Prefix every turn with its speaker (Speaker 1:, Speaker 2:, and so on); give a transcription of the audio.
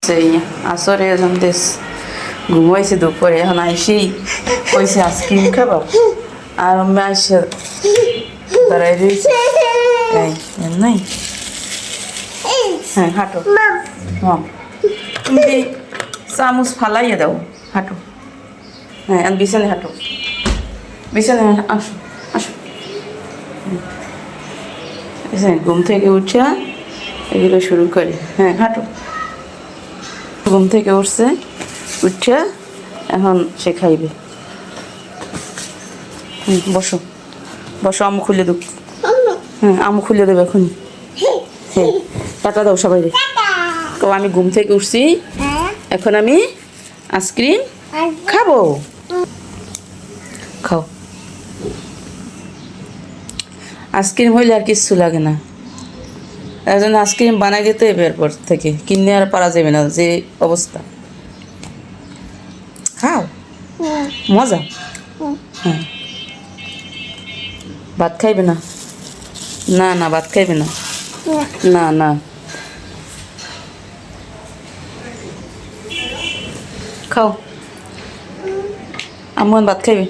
Speaker 1: সেই আসরে দেশ ঘুমাইছে দুপুরে এখন আইসেই কইছে আইসক্রিম খাবো আর আমি আইসে দাঁড়াই রয়েছে এই নাই হ্যাঁ হাঁটো হ্যাঁ তুমি চামচ ফালাইয়া দাও হাঁটো হ্যাঁ আর বিছানে হাঁটো বিছানে আসো আসো ঘুম থেকে উঠে এগুলো শুরু করে হ্যাঁ হাঁটো ঘুম থেকে উঠছে উঠে এখন সে খাইবে বসো বসো আমু খুলে দেব হ্যাঁ আমু খুলে দেবে এখন হ্যাঁ টাটা দাও সবাই রে তো আমি ঘুম থেকে উঠছি এখন আমি আইসক্রিম খাবো খাও আইসক্রিম হইলে আর কিচ্ছু লাগে না একজন আইসক্রিম বানাই দিতে এরপর থেকে কিনে আর পারা যাবে না যে অবস্থা খাও মজা হ্যাঁ ভাত খাইবে না না না ভাত খাইবে না না না খাও আমার ভাত খাইবে